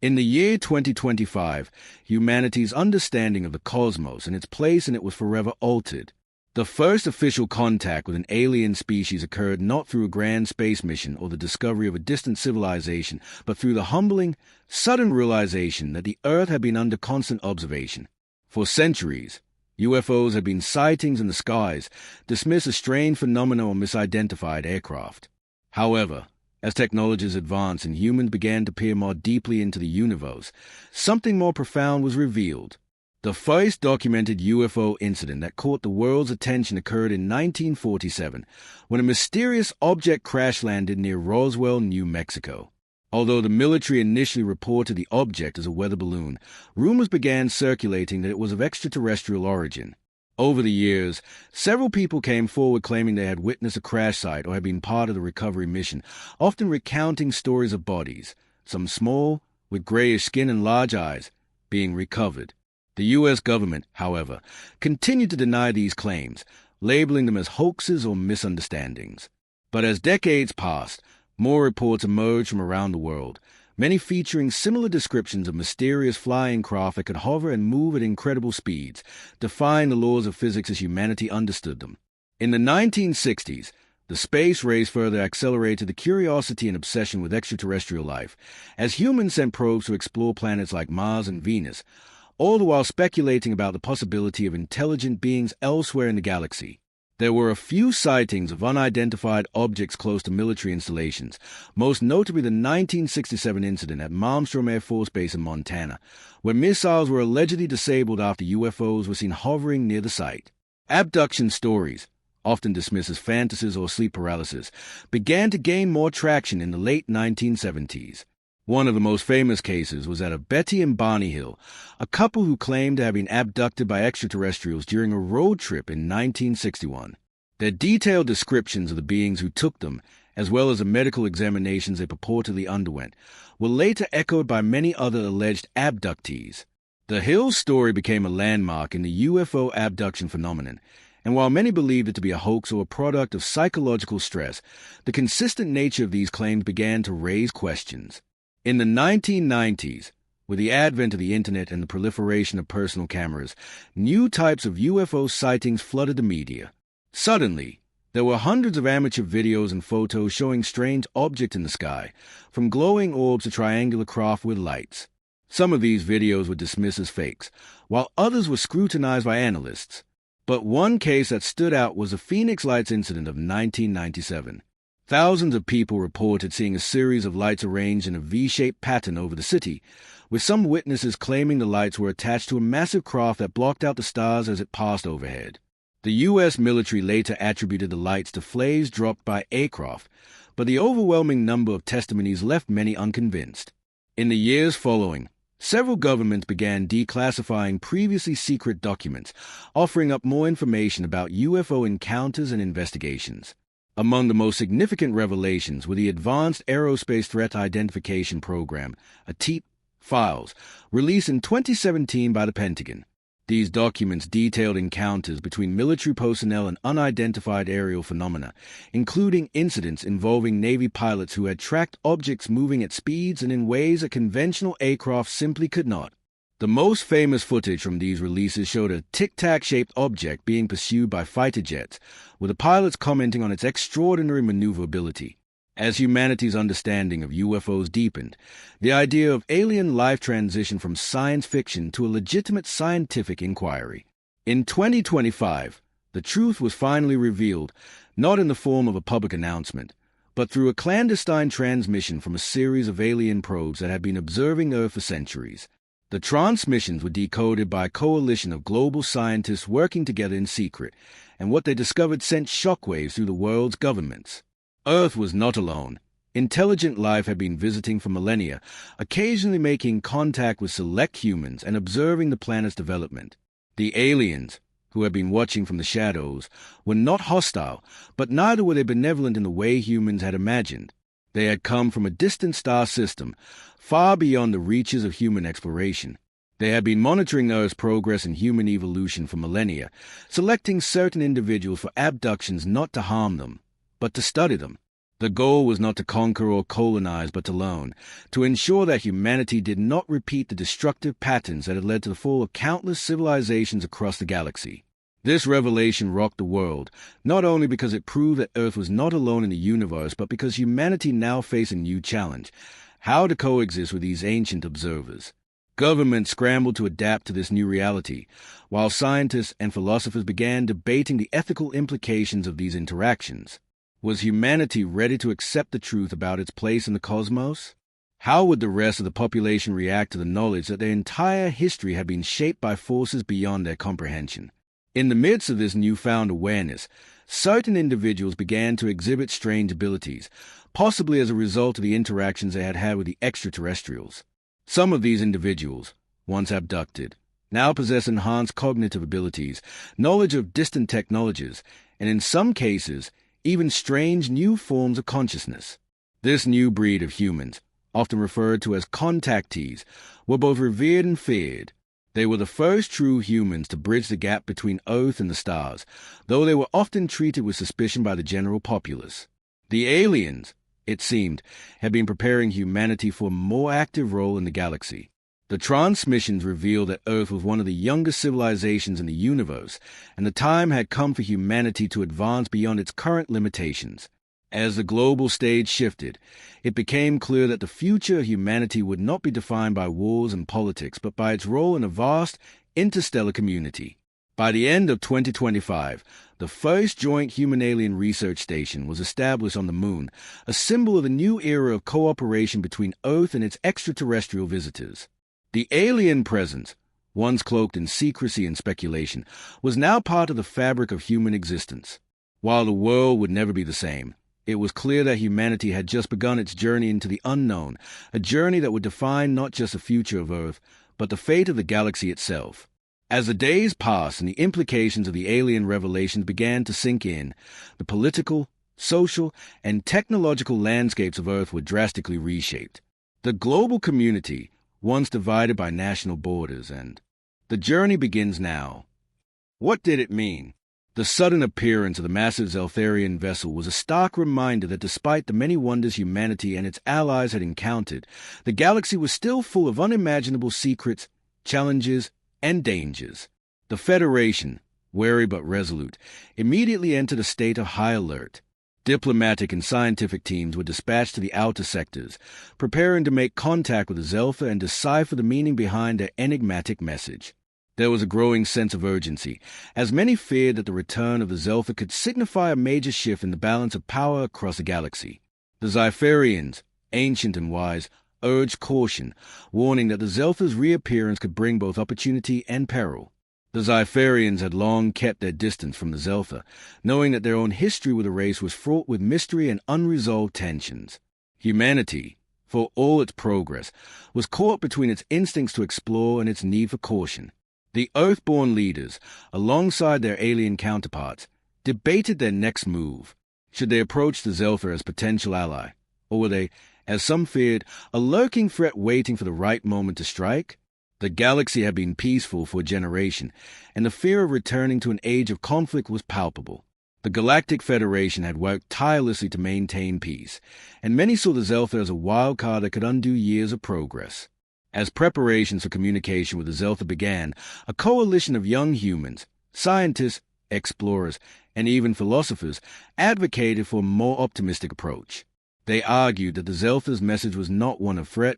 In the year 2025, humanity's understanding of the cosmos and its place in it was forever altered. The first official contact with an alien species occurred not through a grand space mission or the discovery of a distant civilization, but through the humbling, sudden realization that the Earth had been under constant observation. For centuries, UFOs had been sightings in the skies, dismissed as strange phenomena or misidentified aircraft. However, as technologies advanced and humans began to peer more deeply into the universe, something more profound was revealed. The first documented UFO incident that caught the world's attention occurred in 1947, when a mysterious object crash-landed near Roswell, New Mexico. Although the military initially reported the object as a weather balloon, rumors began circulating that it was of extraterrestrial origin. Over the years, several people came forward claiming they had witnessed a crash site or had been part of the recovery mission, often recounting stories of bodies, some small, with grayish skin and large eyes, being recovered. The U.S. government, however, continued to deny these claims, labeling them as hoaxes or misunderstandings. But as decades passed, more reports emerged from around the world, many featuring similar descriptions of mysterious flying craft that could hover and move at incredible speeds, defying the laws of physics as humanity understood them. In the 1960s, the space race further accelerated the curiosity and obsession with extraterrestrial life, as humans sent probes to explore planets like Mars and Venus, all the while speculating about the possibility of intelligent beings elsewhere in the galaxy. There were a few sightings of unidentified objects close to military installations, most notably the 1967 incident at Malmstrom Air Force Base in Montana, where missiles were allegedly disabled after UFOs were seen hovering near the site. Abduction stories, often dismissed as fantasies or sleep paralysis, began to gain more traction in the late 1970s. One of the most famous cases was that of Betty and Barney Hill, a couple who claimed to have been abducted by extraterrestrials during a road trip in 1961. Their detailed descriptions of the beings who took them, as well as the medical examinations they purportedly underwent, were later echoed by many other alleged abductees. The Hill story became a landmark in the UFO abduction phenomenon, and while many believed it to be a hoax or a product of psychological stress, the consistent nature of these claims began to raise questions. In the 1990s, with the advent of the internet and the proliferation of personal cameras, new types of UFO sightings flooded the media. Suddenly, there were hundreds of amateur videos and photos showing strange objects in the sky, from glowing orbs to triangular craft with lights. Some of these videos were dismissed as fakes, while others were scrutinized by analysts. But one case that stood out was the Phoenix Lights incident of 1997. Thousands of people reported seeing a series of lights arranged in a V-shaped pattern over the city, with some witnesses claiming the lights were attached to a massive craft that blocked out the stars as it passed overhead. The U.S. military later attributed the lights to flares dropped by aircraft, but the overwhelming number of testimonies left many unconvinced. In the years following, several governments began declassifying previously secret documents, offering up more information about UFO encounters and investigations. Among the most significant revelations were the Advanced Aerospace Threat Identification Program, ATIP, files, released in 2017 by the Pentagon. These documents detailed encounters between military personnel and unidentified aerial phenomena, including incidents involving Navy pilots who had tracked objects moving at speeds and in ways that conventional aircraft simply could not. The most famous footage from these releases showed a tic-tac-shaped object being pursued by fighter jets, with the pilots commenting on its extraordinary maneuverability. As humanity's understanding of UFOs deepened, the idea of alien life transitioned from science fiction to a legitimate scientific inquiry. In 2025, the truth was finally revealed, not in the form of a public announcement, but through a clandestine transmission from a series of alien probes that had been observing Earth for centuries. The transmissions were decoded by a coalition of global scientists working together in secret, and what they discovered sent shockwaves through the world's governments. Earth was not alone. Intelligent life had been visiting for millennia, occasionally making contact with select humans and observing the planet's development. The aliens, who had been watching from the shadows, were not hostile, but neither were they benevolent in the way humans had imagined. They had come from a distant star system, far beyond the reaches of human exploration. They had been monitoring Earth's progress in human evolution for millennia, selecting certain individuals for abductions not to harm them, but to study them. The goal was not to conquer or colonize, but to learn, to ensure that humanity did not repeat the destructive patterns that had led to the fall of countless civilizations across the galaxy. This revelation rocked the world, not only because it proved that Earth was not alone in the universe, but because humanity now faced a new challenge: how to coexist with these ancient observers. Governments scrambled to adapt to this new reality, while scientists and philosophers began debating the ethical implications of these interactions. Was humanity ready to accept the truth about its place in the cosmos? How would the rest of the population react to the knowledge that their entire history had been shaped by forces beyond their comprehension? In the midst of this newfound awareness, certain individuals began to exhibit strange abilities, possibly as a result of the interactions they had had with the extraterrestrials. Some of these individuals, once abducted, now possess enhanced cognitive abilities, knowledge of distant technologies, and in some cases, even strange new forms of consciousness. This new breed of humans, often referred to as contactees, were both revered and feared. They were the first true humans to bridge the gap between Earth and the stars, though they were often treated with suspicion by the general populace. The aliens, it seemed, had been preparing humanity for a more active role in the galaxy. The transmissions revealed that Earth was one of the youngest civilizations in the universe, and the time had come for humanity to advance beyond its current limitations. As the global stage shifted, it became clear that the future of humanity would not be defined by wars and politics, but by its role in a vast interstellar community. By the end of 2025, the first joint human-alien research station was established on the Moon, a symbol of the new era of cooperation between Earth and its extraterrestrial visitors. The alien presence, once cloaked in secrecy and speculation, was now part of the fabric of human existence. While the world would never be the same, it was clear that humanity had just begun its journey into the unknown, a journey that would define not just the future of Earth, but the fate of the galaxy itself. As the days passed and the implications of the alien revelations began to sink in, the political, social, and technological landscapes of Earth were drastically reshaped. The global community, once divided by national borders, and the journey begins now. What did it mean? The sudden appearance of the massive Zeltharian vessel was a stark reminder that despite the many wonders humanity and its allies had encountered, the galaxy was still full of unimaginable secrets, challenges, and dangers. The Federation, wary but resolute, immediately entered a state of high alert. Diplomatic and scientific teams were dispatched to the outer sectors, preparing to make contact with the Zeltha and decipher the meaning behind their enigmatic message. There was a growing sense of urgency, as many feared that the return of the Zeltha could signify a major shift in the balance of power across the galaxy. The Zypharians, ancient and wise, urged caution, warning that the Zeltha's reappearance could bring both opportunity and peril. The Zypharians had long kept their distance from the Zeltha, knowing that their own history with the race was fraught with mystery and unresolved tensions. Humanity, for all its progress, was caught between its instincts to explore and its need for caution. The Earthborn leaders, alongside their alien counterparts, debated their next move. Should they approach the Zeltha as potential ally, or were they, as some feared, a lurking threat waiting for the right moment to strike? The galaxy had been peaceful for a generation, and the fear of returning to an age of conflict was palpable. The Galactic Federation had worked tirelessly to maintain peace, and many saw the Zeltha as a wild card that could undo years of progress. As preparations for communication with the Zeltha began, a coalition of young humans, scientists, explorers, and even philosophers advocated for a more optimistic approach. They argued that the Zeltha's message was not one of threat,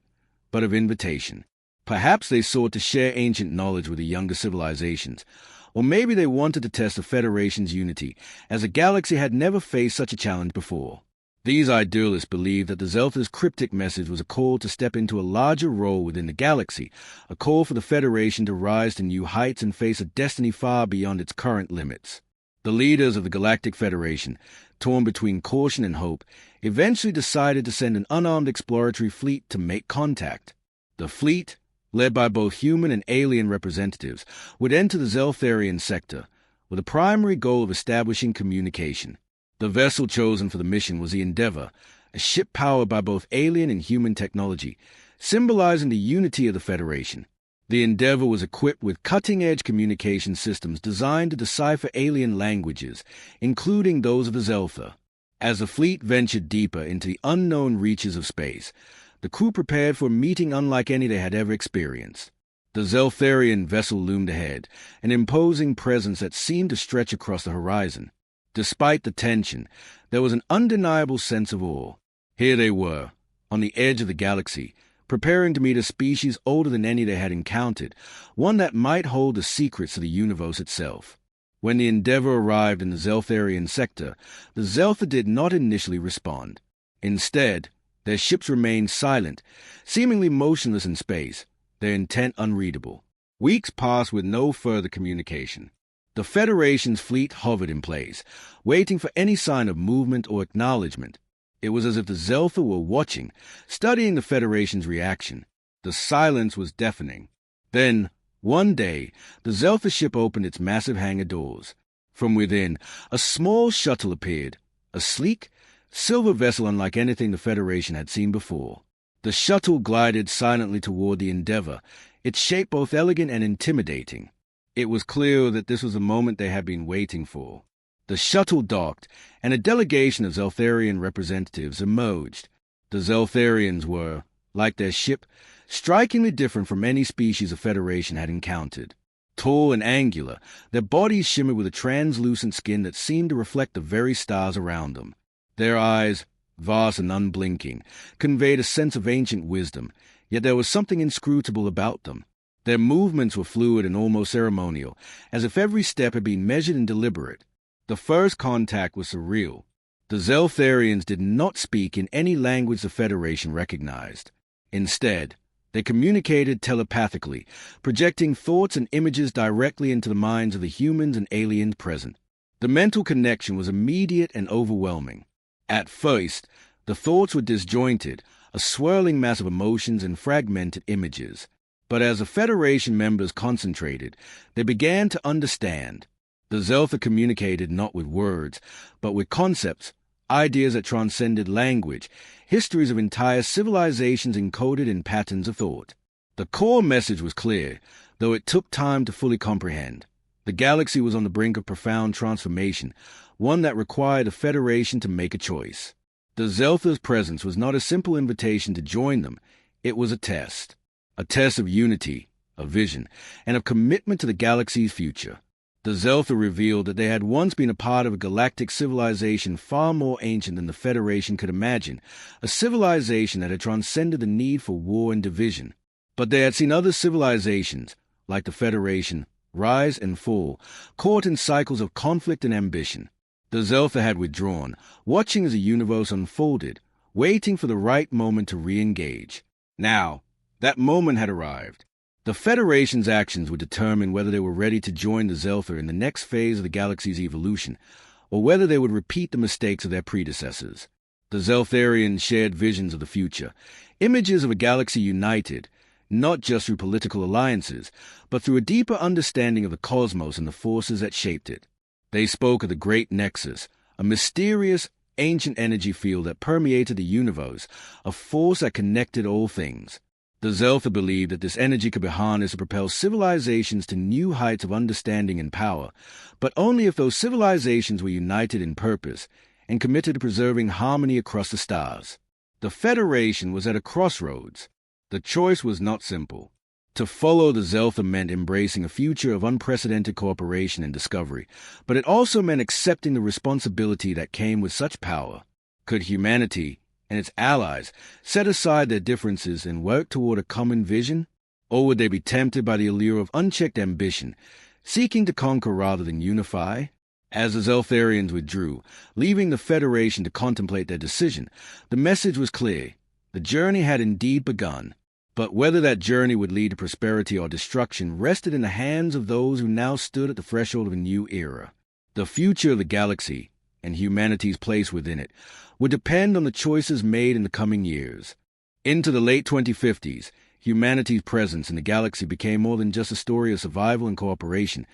but of invitation. Perhaps they sought to share ancient knowledge with the younger civilizations, or maybe they wanted to test the Federation's unity, as the galaxy had never faced such a challenge before. These idealists believed that the Zeltha's cryptic message was a call to step into a larger role within the galaxy, a call for the Federation to rise to new heights and face a destiny far beyond its current limits. The leaders of the Galactic Federation, torn between caution and hope, eventually decided to send an unarmed exploratory fleet to make contact. The fleet, led by both human and alien representatives, would enter the Zeltharian sector, with the primary goal of establishing communication. The vessel chosen for the mission was the Endeavor, a ship powered by both alien and human technology, symbolizing the unity of the Federation. The Endeavor was equipped with cutting-edge communication systems designed to decipher alien languages, including those of the Zeltha. As the fleet ventured deeper into the unknown reaches of space, the crew prepared for a meeting unlike any they had ever experienced. The Zeltharian vessel loomed ahead, an imposing presence that seemed to stretch across the horizon. Despite the tension, there was an undeniable sense of awe. Here they were, on the edge of the galaxy, preparing to meet a species older than any they had encountered, one that might hold the secrets of the universe itself. When the Endeavour arrived in the Zeltharian sector, the Zeltha did not initially respond. Instead, their ships remained silent, seemingly motionless in space, their intent unreadable. Weeks passed with no further communication. The Federation's fleet hovered in place, waiting for any sign of movement or acknowledgement. It was as if the Zeltha were watching, studying the Federation's reaction. The silence was deafening. Then, one day, the Zeltha ship opened its massive hangar doors. From within, a small shuttle appeared, a sleek, silver vessel unlike anything the Federation had seen before. The shuttle glided silently toward the Endeavour, its shape both elegant and intimidating. It was clear that this was the moment they had been waiting for. The shuttle docked, and a delegation of Zeltharian representatives emerged. The Zeltharians were, like their ship, strikingly different from any species the Federation had encountered. Tall and angular, their bodies shimmered with a translucent skin that seemed to reflect the very stars around them. Their eyes, vast and unblinking, conveyed a sense of ancient wisdom, yet there was something inscrutable about them. Their movements were fluid and almost ceremonial, as if every step had been measured and deliberate. The first contact was surreal. The Zeltharians did not speak in any language the Federation recognized. Instead, they communicated telepathically, projecting thoughts and images directly into the minds of the humans and aliens present. The mental connection was immediate and overwhelming. At first, the thoughts were disjointed, a swirling mass of emotions and fragmented images. But as the Federation members concentrated, they began to understand. The Zeltha communicated not with words, but with concepts, ideas that transcended language, histories of entire civilizations encoded in patterns of thought. The core message was clear, though it took time to fully comprehend. The galaxy was on the brink of profound transformation, one that required the Federation to make a choice. The Zeltha's presence was not a simple invitation to join them, it was a test of unity, of vision, and of commitment to the galaxy's future. The Zeltha revealed that they had once been a part of a galactic civilization far more ancient than the Federation could imagine, a civilization that had transcended the need for war and division. But they had seen other civilizations, like the Federation, rise and fall, caught in cycles of conflict and ambition. The Zeltha had withdrawn, watching as the universe unfolded, waiting for the right moment to re-engage. Now, that moment had arrived. The Federation's actions would determine whether they were ready to join the Zeltha in the next phase of the galaxy's evolution, or whether they would repeat the mistakes of their predecessors. The Zeltharians shared visions of the future, images of a galaxy united, not just through political alliances, but through a deeper understanding of the cosmos and the forces that shaped it. They spoke of the Great Nexus, a mysterious, ancient energy field that permeated the universe, a force that connected all things. The Zeltha believed that this energy could be harnessed to propel civilizations to new heights of understanding and power, but only if those civilizations were united in purpose and committed to preserving harmony across the stars. The Federation was at a crossroads. The choice was not simple. To follow the Zeltha meant embracing a future of unprecedented cooperation and discovery, but it also meant accepting the responsibility that came with such power. Could humanity and its allies set aside their differences and work toward a common vision? Or would they be tempted by the allure of unchecked ambition, seeking to conquer rather than unify? As the Zeltharians withdrew, leaving the Federation to contemplate their decision, the message was clear. The journey had indeed begun. But whether that journey would lead to prosperity or destruction rested in the hands of those who now stood at the threshold of a new era. The future of the galaxy, and humanity's place within it, would depend on the choices made in the coming years. Into the late 2050s, humanity's presence in the galaxy became more than just a story of survival and cooperation.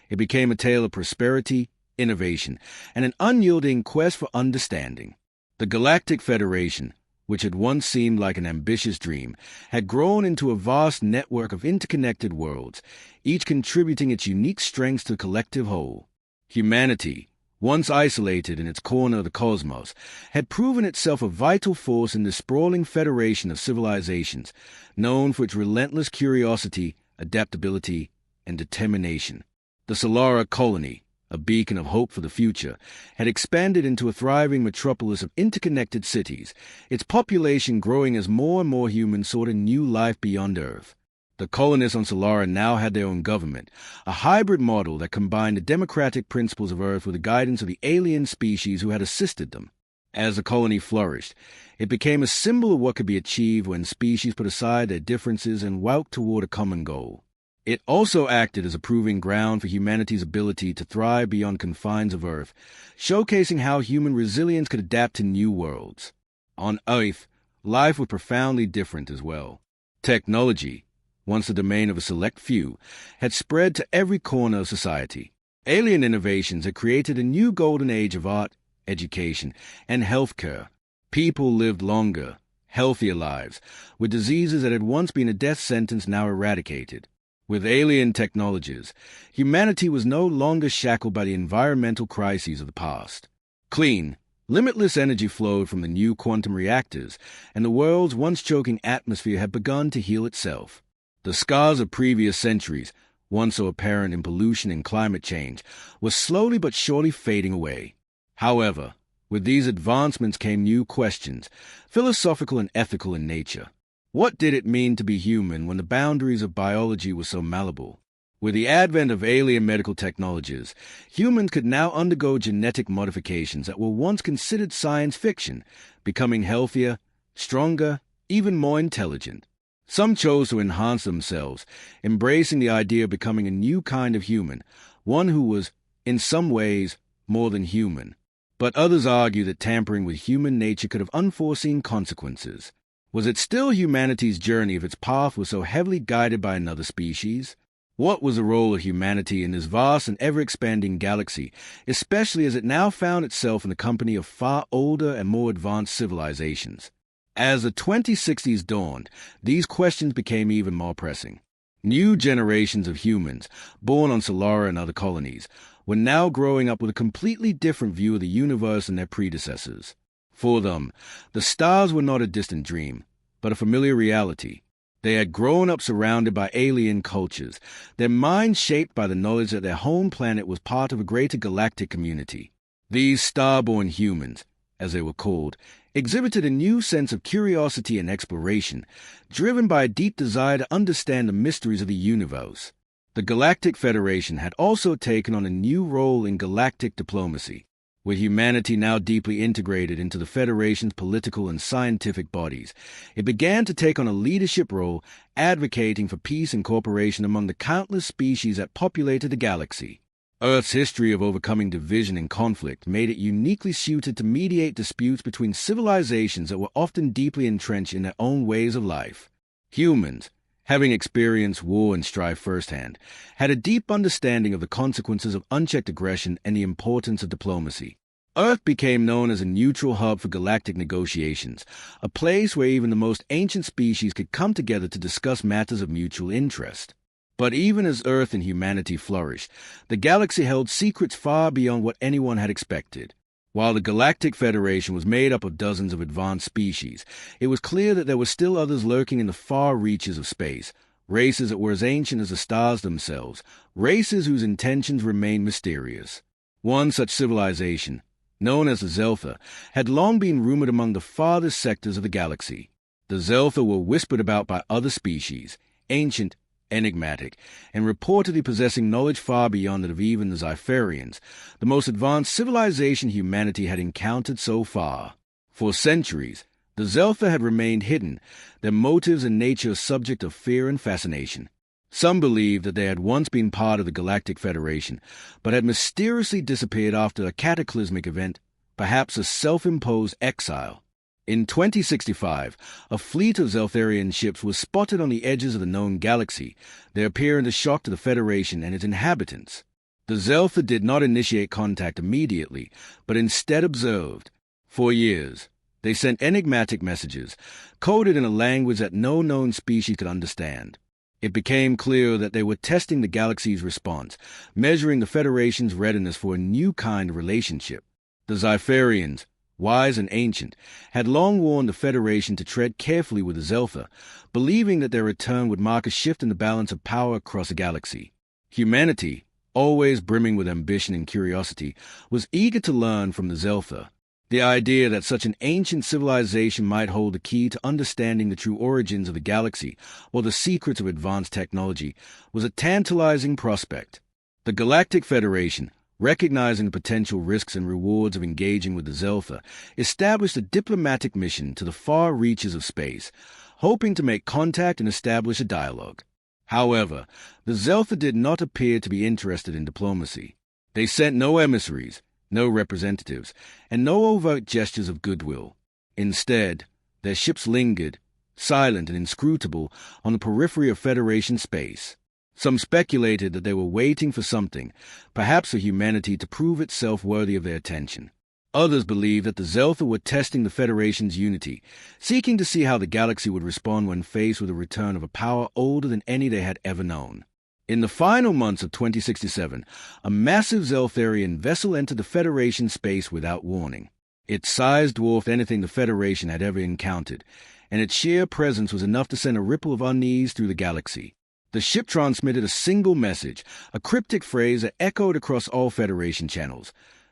It became a tale of prosperity, innovation, and an unyielding quest for understanding. The Galactic Federation, which had once seemed like an ambitious dream, had grown into a vast network of interconnected worlds, each contributing its unique strengths to the collective whole. Humanity, once isolated in its corner of the cosmos, had proven itself a vital force in the sprawling federation of civilizations, known for its relentless curiosity, adaptability, and determination. The Solara colony, a beacon of hope for the future, had expanded into a thriving metropolis of interconnected cities, its population growing as more and more humans sought a new life beyond Earth. The colonists on Solara now had their own government, a hybrid model that combined the democratic principles of Earth with the guidance of the alien species who had assisted them. As the colony flourished, it became a symbol of what could be achieved when species put aside their differences and walked toward a common goal. It also acted as a proving ground for humanity's ability to thrive beyond confines of Earth, showcasing how human resilience could adapt to new worlds. On Earth, life was profoundly different as well. Technology, once the domain of a select few, had spread to every corner of society. Alien innovations had created a new golden age of art, education, and healthcare. People lived longer, healthier lives, with diseases that had once been a death sentence now eradicated. With alien technologies, humanity was no longer shackled by the environmental crises of the past. Clean, limitless energy flowed from the new quantum reactors, and the world's once choking atmosphere had begun to heal itself. The scars of previous centuries, once so apparent in pollution and climate change, were slowly but surely fading away. However, with these advancements came new questions, philosophical and ethical in nature. What did it mean to be human when the boundaries of biology were so malleable? With the advent of alien medical technologies, humans could now undergo genetic modifications that were once considered science fiction, becoming healthier, stronger, even more intelligent. Some chose to enhance themselves, embracing the idea of becoming a new kind of human, one who was, in some ways, more than human. But others argue that tampering with human nature could have unforeseen consequences. Was it still humanity's journey if its path was so heavily guided by another species? What was the role of humanity in this vast and ever-expanding galaxy, especially as it now found itself in the company of far older and more advanced civilizations? As the 2060s dawned, these questions became even more pressing. New generations of humans, born on Solara and other colonies, were now growing up with a completely different view of the universe than their predecessors. For them, the stars were not a distant dream, but a familiar reality. They had grown up surrounded by alien cultures, their minds shaped by the knowledge that their home planet was part of a greater galactic community. These star-born humans, as they were called, exhibited a new sense of curiosity and exploration, driven by a deep desire to understand the mysteries of the universe. The Galactic Federation had also taken on a new role in galactic diplomacy, with humanity now deeply integrated into the Federation's political and scientific bodies. It began to take on a leadership role, advocating for peace and cooperation among the countless species that populated the galaxy. Earth's history of overcoming division and conflict made it uniquely suited to mediate disputes between civilizations that were often deeply entrenched in their own ways of life. Humans, having experienced war and strife firsthand, had a deep understanding of the consequences of unchecked aggression and the importance of diplomacy. Earth became known as a neutral hub for galactic negotiations, a place where even the most ancient species could come together to discuss matters of mutual interest. But even as Earth and humanity flourished, the galaxy held secrets far beyond what anyone had expected. While the Galactic Federation was made up of dozens of advanced species, it was clear that there were still others lurking in the far reaches of space, races that were as ancient as the stars themselves, races whose intentions remained mysterious. One such civilization, known as the Zeltha, had long been rumored among the farthest sectors of the galaxy. The Zeltha were whispered about by other species, ancient, enigmatic, and reportedly possessing knowledge far beyond that of even the Zypharians, the most advanced civilization humanity had encountered so far. For centuries, the Zeltha had remained hidden, their motives and nature a subject of fear and fascination. Some believed that they had once been part of the Galactic Federation, but had mysteriously disappeared after a cataclysmic event, perhaps a self-imposed exile. In 2065, a fleet of Zeltharian ships was spotted on the edges of the known galaxy, their appearance a shock to the Federation and its inhabitants. The Zeltha did not initiate contact immediately, but instead observed. For years, they sent enigmatic messages, coded in a language that no known species could understand. It became clear that they were testing the galaxy's response, measuring the Federation's readiness for a new kind of relationship. The Zypharians, wise and ancient, had long warned the Federation to tread carefully with the Zeltha, believing that their return would mark a shift in the balance of power across the galaxy. Humanity, always brimming with ambition and curiosity, was eager to learn from the Zeltha. The idea that such an ancient civilization might hold the key to understanding the true origins of the galaxy or the secrets of advanced technology was a tantalizing prospect. The Galactic Federation, recognizing the potential risks and rewards of engaging with the Zeltha, established a diplomatic mission to the far reaches of space, hoping to make contact and establish a dialogue. However, the Zeltha did not appear to be interested in diplomacy. They sent no emissaries, no representatives, and no overt gestures of goodwill. Instead, their ships lingered, silent and inscrutable, on the periphery of Federation space. Some speculated that they were waiting for something, perhaps for humanity to prove itself worthy of their attention. Others believed that the Zeltha were testing the Federation's unity, seeking to see how the galaxy would respond when faced with the return of a power older than any they had ever known. In the final months of 2067, a massive Zeltharian vessel entered the Federation space without warning. Its size dwarfed anything the Federation had ever encountered, and its sheer presence was enough to send a ripple of unease through the galaxy. The ship transmitted a single message, a cryptic phrase that echoed across all Federation channels.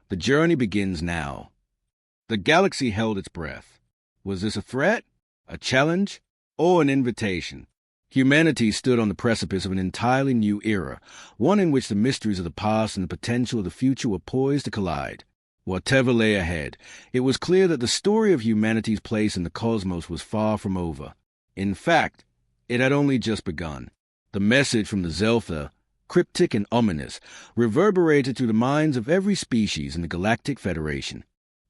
The journey begins now. The galaxy held its breath. Was this a threat, a challenge, or an invitation? Humanity stood on the precipice of an entirely new era, one in which the mysteries of the past and the potential of the future were poised to collide. Whatever lay ahead, it was clear that the story of humanity's place in the cosmos was far from over. In fact, it had only just begun. The message from the Zeltha, cryptic and ominous, reverberated through the minds of every species in the Galactic Federation.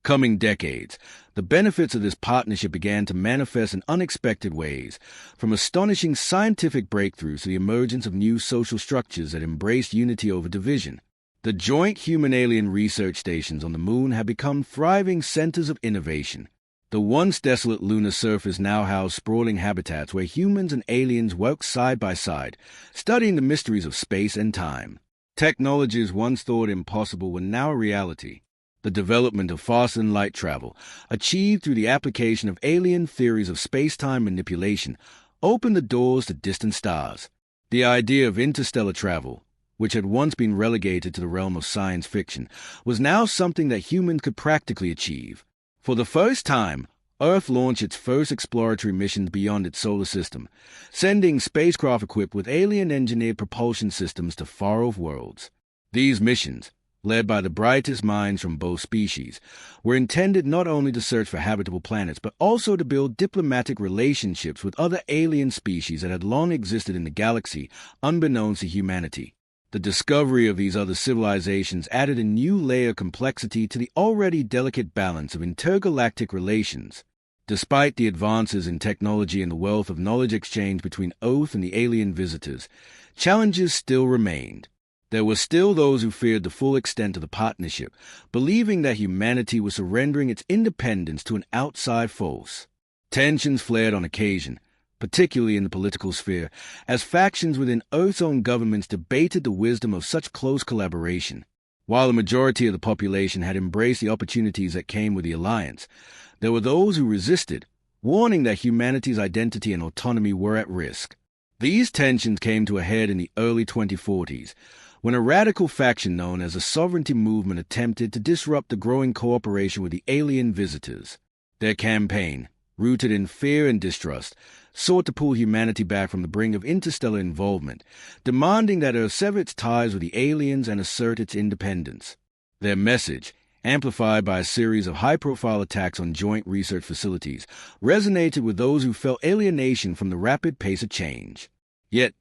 Coming decades, the benefits of this partnership began to manifest in unexpected ways, from astonishing scientific breakthroughs to the emergence of new social structures that embraced unity over division. The joint human-alien research stations on the Moon have become thriving centers of innovation. The once desolate lunar surface now housed sprawling habitats where humans and aliens work side by side, studying the mysteries of space and time. Technologies once thought impossible were now a reality. The development of faster-than-light travel, achieved through the application of alien theories of space-time manipulation, opened the doors to distant stars. The idea of interstellar travel, which had once been relegated to the realm of science fiction, was now something that humans could practically achieve. For the first time, Earth launched its first exploratory missions beyond its solar system, sending spacecraft equipped with alien-engineered propulsion systems to far-off worlds. These missions, led by the brightest minds from both species, were intended not only to search for habitable planets, but also to build diplomatic relationships with other alien species that had long existed in the galaxy, unbeknownst to humanity. The discovery of these other civilizations added a new layer of complexity to the already delicate balance of intergalactic relations. Despite the advances in technology and the wealth of knowledge exchange between Earth and the alien visitors, challenges still remained. There were still those who feared the full extent of the partnership, believing that humanity was surrendering its independence to an outside force. Tensions flared on occasion, particularly in the political sphere, as factions within Earth's own governments debated the wisdom of such close collaboration. While the majority of the population had embraced the opportunities that came with the alliance, there were those who resisted, warning that humanity's identity and autonomy were at risk. These tensions came to a head in the early 2040s, when a radical faction known as the Sovereignty Movement attempted to disrupt the growing cooperation with the alien visitors. Their campaign, rooted in fear and distrust, sought to pull humanity back from the brink of interstellar involvement, demanding that Earth sever its ties with the aliens and assert its independence. Their message, amplified by a series of high-profile attacks on joint research facilities, resonated with those who felt alienation from the rapid pace of change. Yet,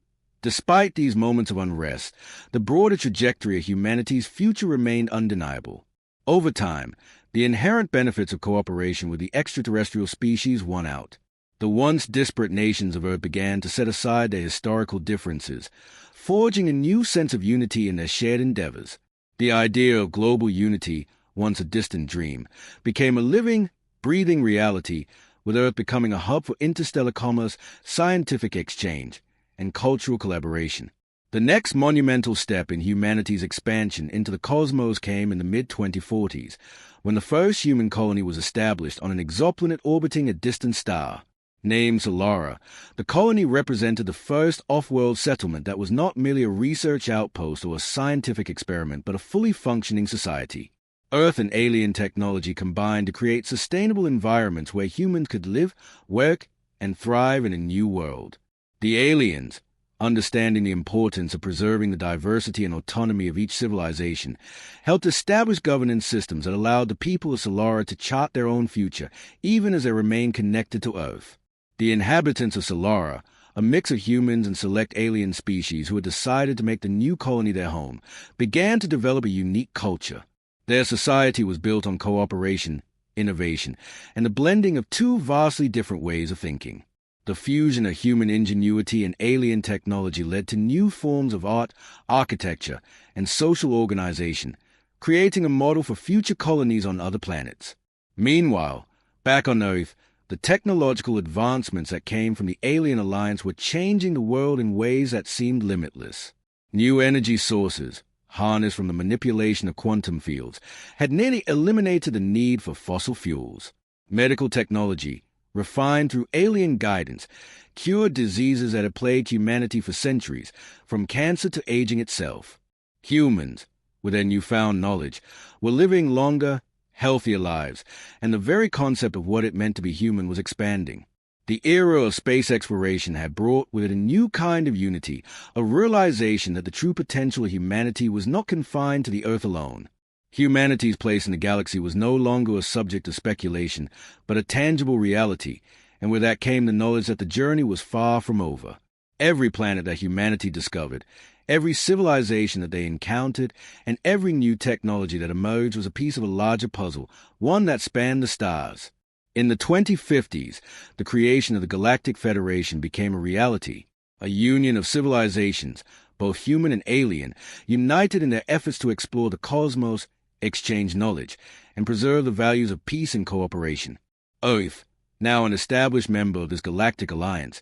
despite these moments of unrest, the broader trajectory of humanity's future remained undeniable. Over time, the inherent benefits of cooperation with the extraterrestrial species won out. The once disparate nations of Earth began to set aside their historical differences, forging a new sense of unity in their shared endeavors. The idea of global unity, once a distant dream, became a living, breathing reality, with Earth becoming a hub for interstellar commerce, scientific exchange, and cultural collaboration. The next monumental step in humanity's expansion into the cosmos came in the mid-2040s, when the first human colony was established on an exoplanet orbiting a distant star. Named Solara, the colony represented the first off-world settlement that was not merely a research outpost or a scientific experiment, but a fully functioning society. Earth and alien technology combined to create sustainable environments where humans could live, work, and thrive in a new world. The aliens, understanding the importance of preserving the diversity and autonomy of each civilization, helped establish governance systems that allowed the people of Solara to chart their own future, even as they remained connected to Earth. The inhabitants of Solara, a mix of humans and select alien species who had decided to make the new colony their home, began to develop a unique culture. Their society was built on cooperation, innovation, and the blending of two vastly different ways of thinking. The fusion of human ingenuity and alien technology led to new forms of art, architecture, and social organization, creating a model for future colonies on other planets. Meanwhile, back on Earth, the technological advancements that came from the Alien Alliance were changing the world in ways that seemed limitless. New energy sources, harnessed from the manipulation of quantum fields, had nearly eliminated the need for fossil fuels. Medical technology, refined through alien guidance, cured diseases that had plagued humanity for centuries, from cancer to aging itself. Humans, with their newfound knowledge, were living longer, healthier lives, and the very concept of what it meant to be human was expanding. The era of space exploration had brought with it a new kind of unity, a realization that the true potential of humanity was not confined to the Earth alone. Humanity's place in the galaxy was no longer a subject of speculation, but a tangible reality, and with that came the knowledge that the journey was far from over. Every planet that humanity discovered, every civilization that they encountered, and every new technology that emerged was a piece of a larger puzzle, one that spanned the stars. In the 2050s, the creation of the Galactic Federation became a reality, a union of civilizations, both human and alien, united in their efforts to explore the cosmos, exchange knowledge, and preserve the values of peace and cooperation. Earth, now an established member of this galactic alliance,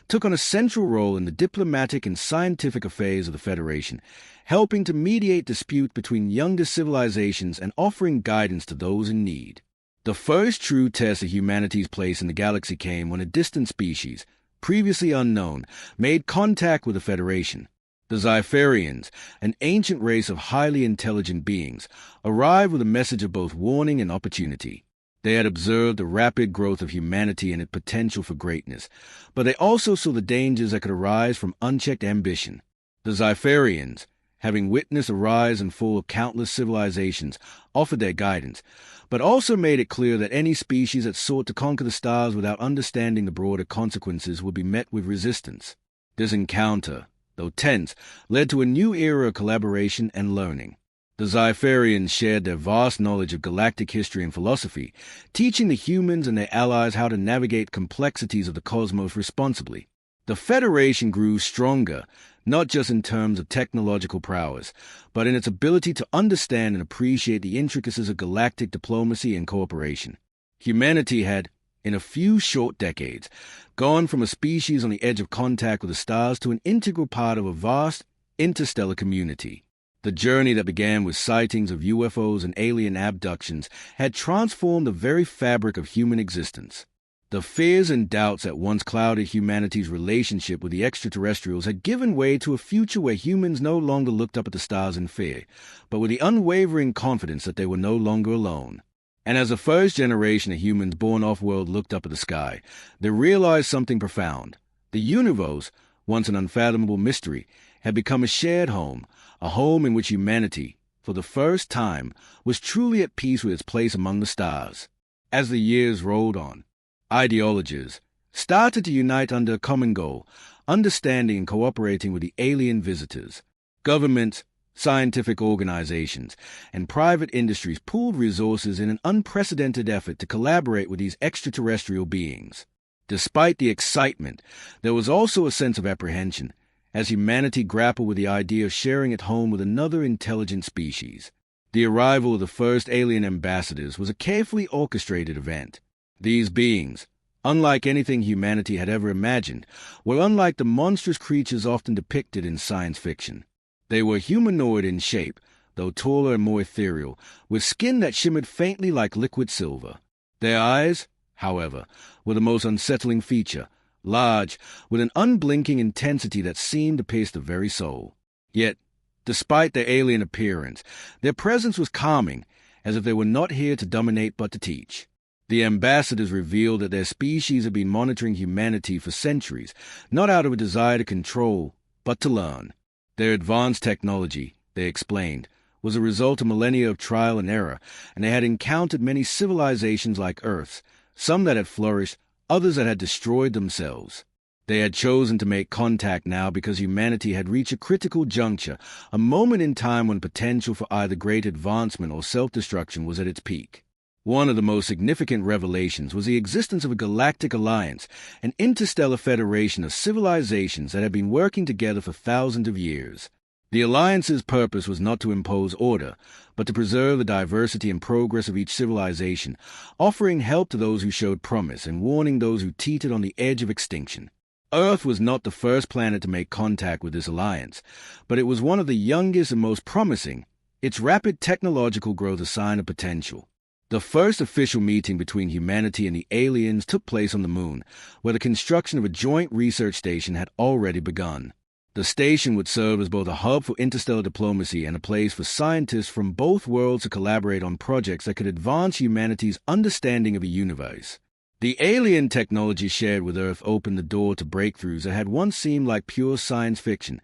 took on a central role in the diplomatic and scientific affairs of the Federation, helping to mediate disputes between younger civilizations and offering guidance to those in need. The first true test of humanity's place in the galaxy came when a distant species, previously unknown, made contact with the Federation. The Zypharians, an ancient race of highly intelligent beings, arrived with a message of both warning and opportunity. They had observed the rapid growth of humanity and its potential for greatness, but they also saw the dangers that could arise from unchecked ambition. The Zypharians, having witnessed the rise and fall of countless civilizations, offered their guidance, but also made it clear that any species that sought to conquer the stars without understanding the broader consequences would be met with resistance. This encounter, though tense, led to a new era of collaboration and learning. The Zypharians shared their vast knowledge of galactic history and philosophy, teaching the humans and their allies how to navigate complexities of the cosmos responsibly. The Federation grew stronger, not just in terms of technological prowess, but in its ability to understand and appreciate the intricacies of galactic diplomacy and cooperation. Humanity had, in a few short decades, gone from a species on the edge of contact with the stars to an integral part of a vast interstellar community. The journey that began with sightings of UFOs and alien abductions had transformed the very fabric of human existence. The fears and doubts that once clouded humanity's relationship with the extraterrestrials had given way to a future where humans no longer looked up at the stars in fear, but with the unwavering confidence that they were no longer alone. And as the first generation of humans born off-world looked up at the sky, they realized something profound. The universe, once an unfathomable mystery, had become a shared home, a home in which humanity, for the first time, was truly at peace with its place among the stars. As the years rolled on, ideologies started to unite under a common goal, understanding and cooperating with the alien visitors. Governments, scientific organizations, and private industries pooled resources in an unprecedented effort to collaborate with these extraterrestrial beings. Despite the excitement, there was also a sense of apprehension, as humanity grappled with the idea of sharing its home with another intelligent species. The arrival of the first alien ambassadors was a carefully orchestrated event. These beings, unlike anything humanity had ever imagined, were unlike the monstrous creatures often depicted in science fiction. They were humanoid in shape, though taller and more ethereal, with skin that shimmered faintly like liquid silver. Their eyes, however, were the most unsettling feature, large, with an unblinking intensity that seemed to pierce the very soul. Yet, despite their alien appearance, their presence was calming, as if they were not here to dominate but to teach. The ambassadors revealed that their species had been monitoring humanity for centuries, not out of a desire to control, but to learn. Their advanced technology, they explained, was a result of millennia of trial and error, and they had encountered many civilizations like Earth's, some that had flourished, others that had destroyed themselves. They had chosen to make contact now because humanity had reached a critical juncture, a moment in time when potential for either great advancement or self-destruction was at its peak. One of the most significant revelations was the existence of a galactic alliance, an interstellar federation of civilizations that had been working together for thousands of years. The alliance's purpose was not to impose order, but to preserve the diversity and progress of each civilization, offering help to those who showed promise and warning those who teetered on the edge of extinction. Earth was not the first planet to make contact with this alliance, but it was one of the youngest and most promising, its rapid technological growth a sign of potential. The first official meeting between humanity and the aliens took place on the Moon, where the construction of a joint research station had already begun. The station would serve as both a hub for interstellar diplomacy and a place for scientists from both worlds to collaborate on projects that could advance humanity's understanding of the universe. The alien technology shared with Earth opened the door to breakthroughs that had once seemed like pure science fiction,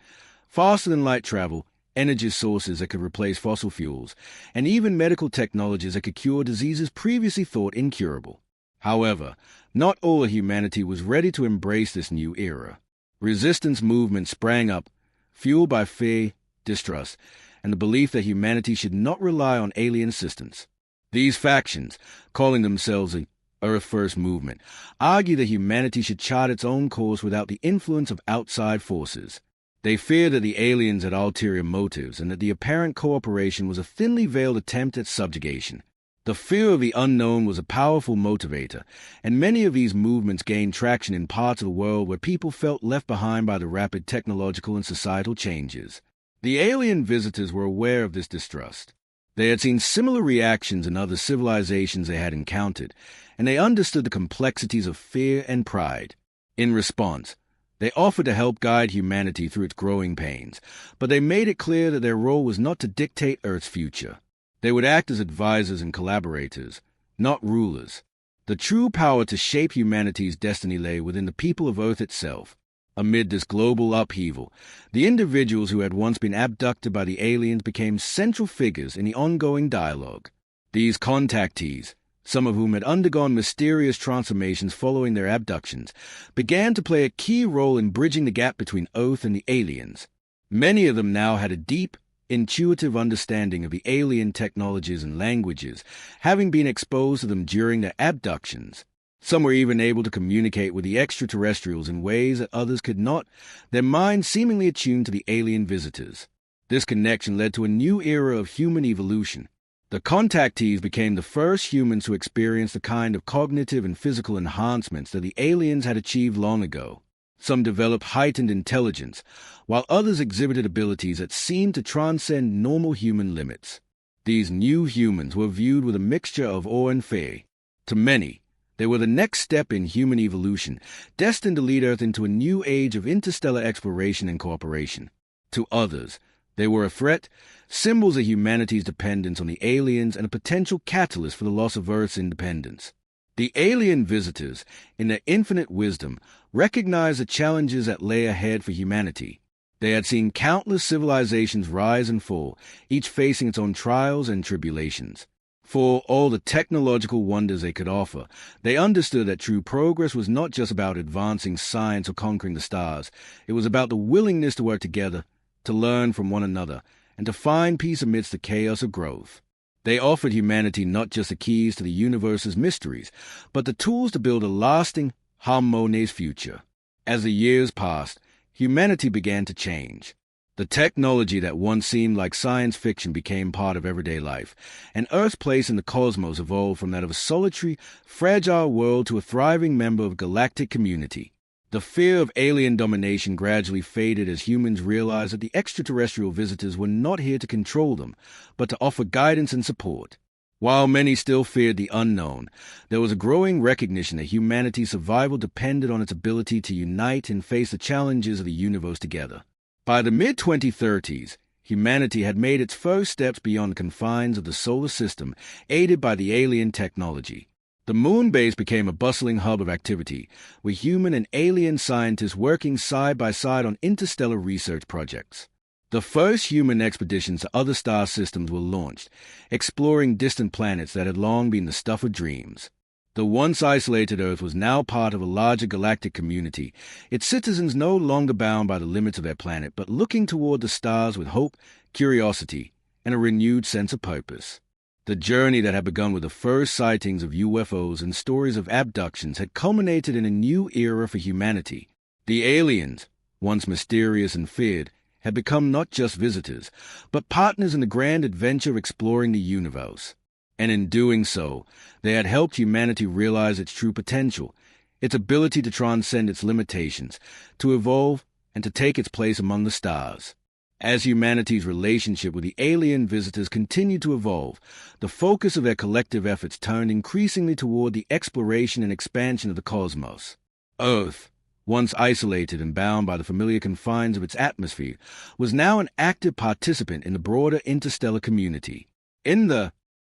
faster-than-light travel, energy sources that could replace fossil fuels, and even medical technologies that could cure diseases previously thought incurable. However, not all of humanity was ready to embrace this new era. Resistance movements sprang up, fueled by fear, distrust, and the belief that humanity should not rely on alien assistance. These factions, calling themselves the Earth First movement, argue that humanity should chart its own course without the influence of outside forces. They feared that the aliens had ulterior motives and that the apparent cooperation was a thinly veiled attempt at subjugation. The fear of the unknown was a powerful motivator, and many of these movements gained traction in parts of the world where people felt left behind by the rapid technological and societal changes. The alien visitors were aware of this distrust. They had seen similar reactions in other civilizations they had encountered, and they understood the complexities of fear and pride. In response, they offered to help guide humanity through its growing pains, but they made it clear that their role was not to dictate Earth's future. They would act as advisors and collaborators, not rulers. The true power to shape humanity's destiny lay within the people of Earth itself. Amid this global upheaval, the individuals who had once been abducted by the aliens became central figures in the ongoing dialogue. These contactees, some of whom had undergone mysterious transformations following their abductions, began to play a key role in bridging the gap between Earth and the aliens. Many of them now had a deep, intuitive understanding of the alien technologies and languages, having been exposed to them during their abductions. Some were even able to communicate with the extraterrestrials in ways that others could not, their minds seemingly attuned to the alien visitors. This connection led to a new era of human evolution. The contactees became the first humans to experience the kind of cognitive and physical enhancements that the aliens had achieved long ago. Some developed heightened intelligence, while others exhibited abilities that seemed to transcend normal human limits. These new humans were viewed with a mixture of awe and fear. To many, they were the next step in human evolution, destined to lead Earth into a new age of interstellar exploration and cooperation. To others, they were a threat, symbols of humanity's dependence on the aliens and a potential catalyst for the loss of Earth's independence. The alien visitors, in their infinite wisdom, recognized the challenges that lay ahead for humanity. They had seen countless civilizations rise and fall, each facing its own trials and tribulations. For all the technological wonders they could offer, they understood that true progress was not just about advancing science or conquering the stars. It was about the willingness to work together, to learn from one another, and to find peace amidst the chaos of growth. They offered humanity not just the keys to the universe's mysteries, but the tools to build a lasting, harmonious future. As the years passed, humanity began to change. The technology that once seemed like science fiction became part of everyday life, and Earth's place in the cosmos evolved from that of a solitary, fragile world to a thriving member of a galactic community. The fear of alien domination gradually faded as humans realized that the extraterrestrial visitors were not here to control them, but to offer guidance and support. While many still feared the unknown, there was a growing recognition that humanity's survival depended on its ability to unite and face the challenges of the universe together. By the mid-2030s, humanity had made its first steps beyond the confines of the solar system, aided by the alien technology. The moon base became a bustling hub of activity, with human and alien scientists working side by side on interstellar research projects. The first human expeditions to other star systems were launched, exploring distant planets that had long been the stuff of dreams. The once isolated Earth was now part of a larger galactic community, its citizens no longer bound by the limits of their planet, but looking toward the stars with hope, curiosity, and a renewed sense of purpose. The journey that had begun with the first sightings of UFOs and stories of abductions had culminated in a new era for humanity. The aliens, once mysterious and feared, had become not just visitors, but partners in the grand adventure of exploring the universe. And in doing so, they had helped humanity realize its true potential, its ability to transcend its limitations, to evolve, and to take its place among the stars. As humanity's relationship with the alien visitors continued to evolve, the focus of their collective efforts turned increasingly toward the exploration and expansion of the cosmos. Earth, once isolated and bound by the familiar confines of its atmosphere, was now an active participant in the broader interstellar community. In the